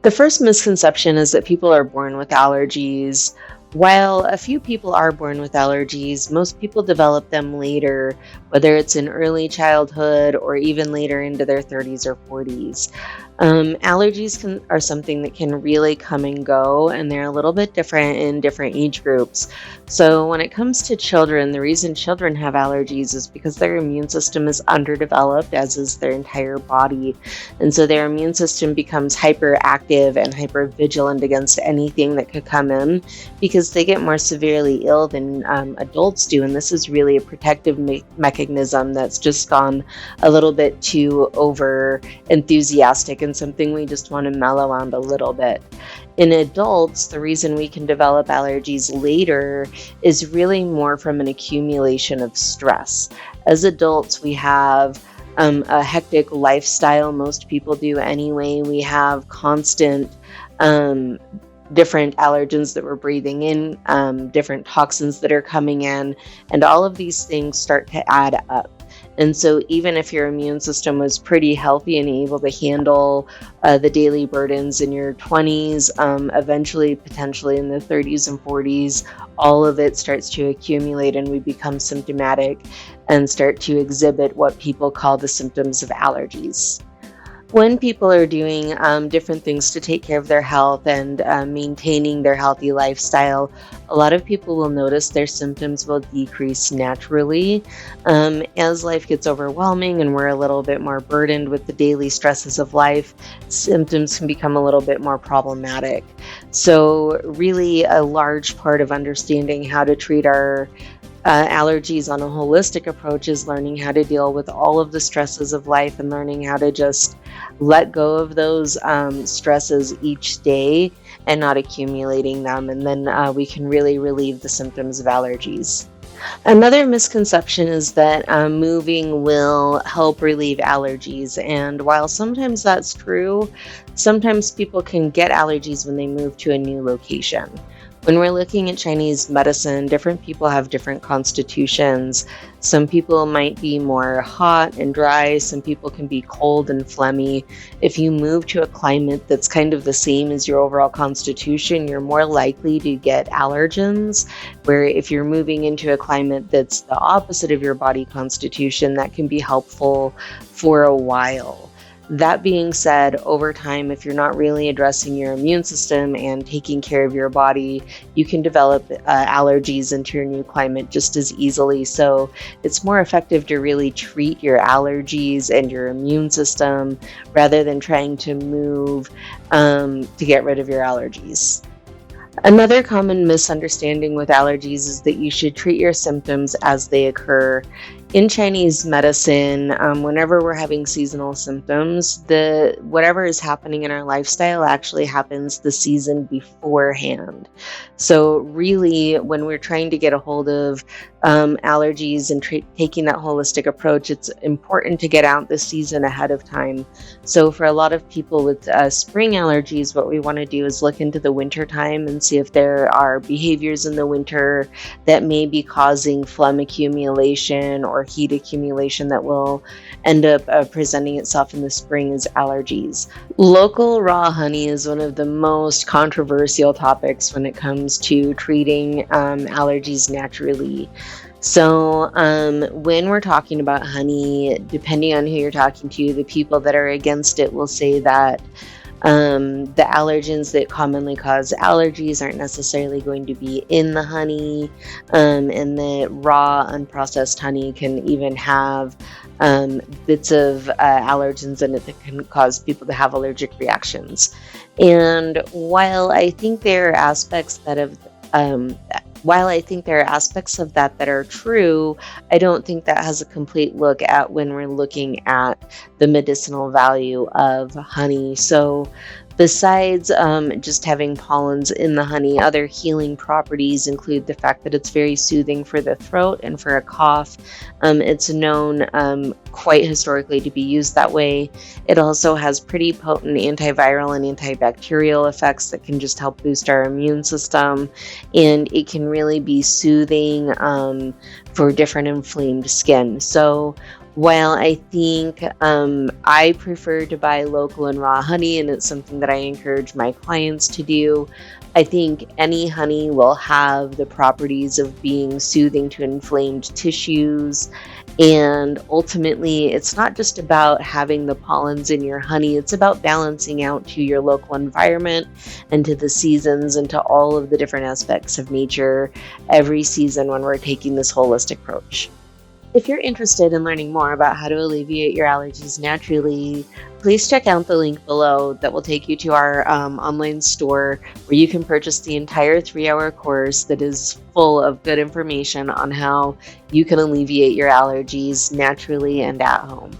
The first misconception is that people are born with allergies. While a few people are born with allergies, most people develop them later, whether it's in early childhood or even later into their 30s or 40s. Allergies are something that can really come and go, and they're a little bit different in different age groups. So, when it comes to children, the reason children have allergies is because their immune system is underdeveloped, as is their entire body. And so their immune system becomes hyperactive and hypervigilant against anything that could come in because they get more severely ill than adults do. And this is really a protective mechanism that's just gone a little bit too over enthusiastic and something we just want to mellow out a little bit. In adults, the reason we can develop allergies later is really more from an accumulation of stress. As adults, we have a hectic lifestyle. Most people do anyway. We have constant different allergens that we're breathing in, different toxins that are coming in, and all of these things start to add up. And so even if your immune system was pretty healthy and able to handle the daily burdens in your 20s, eventually, potentially in the 30s and 40s, all of it starts to accumulate and we become symptomatic and start to exhibit what people call the symptoms of allergies. When people are doing different things to take care of their health and maintaining their healthy lifestyle, a lot of people will notice their symptoms will decrease naturally. As life gets overwhelming and we're a little bit more burdened with the daily stresses of life, symptoms can become a little bit more problematic. So, really, a large part of understanding how to treat our allergies on a holistic approach is learning how to deal with all of the stresses of life and learning how to just let go of those stresses each day and not accumulating them. And then we can really relieve the symptoms of allergies. Another misconception is that moving will help relieve allergies. And while sometimes that's true, sometimes people can get allergies when they move to a new location. When we're looking at Chinese medicine, different people have different constitutions. Some people might be more hot and dry. Some people can be cold and phlegmy. If you move to a climate that's kind of the same as your overall constitution, you're more likely to get allergens. Where if you're moving into a climate that's the opposite of your body constitution, that can be helpful for a while. That being said, over time, if you're not really addressing your immune system and taking care of your body, you can develop allergies into your new climate just as easily. So it's more effective to really treat your allergies and your immune system rather than trying to move to get rid of your allergies. Another common misunderstanding with allergies is that you should treat your symptoms as they occur. In Chinese medicine, whenever we're having seasonal symptoms, the whatever is happening in our lifestyle actually happens the season beforehand. So really, when we're trying to get a hold of allergies and taking that holistic approach, it's important to get out the season ahead of time. So for a lot of people with spring allergies, what we want to do is look into the winter time and see if there are behaviors in the winter that may be causing phlegm accumulation or heat accumulation that will end up presenting itself in the spring as allergies. Local raw honey is one of the most controversial topics when it comes to treating allergies naturally. So when we're talking about honey, depending on who you're talking to, the people that are against it will say that the allergens that commonly cause allergies aren't necessarily going to be in the honey, and that raw, unprocessed honey can even have bits of allergens in it that can cause people to have allergic reactions. And while I think there are aspects that have while I think there are aspects of that that are true, I don't think that has a complete look at when we're looking at the medicinal value of honey. So besides just having pollens in the honey, other healing properties include the fact that it's very soothing for the throat and for a cough. It's known quite historically to be used that way. It also has pretty potent antiviral and antibacterial effects that can just help boost our immune system. And it can really be soothing for different inflamed skin. So While I think I prefer to buy local and raw honey, and it's something that I encourage my clients to do, I think any honey will have the properties of being soothing to inflamed tissues. And ultimately, it's not just about having the pollens in your honey, it's about balancing out to your local environment and to the seasons and to all of the different aspects of nature every season when we're taking this holistic approach. If you're interested in learning more about how to alleviate your allergies naturally, please check out the link below that will take you to our online store where you can purchase the entire 3-hour course that is full of good information on how you can alleviate your allergies naturally and at home.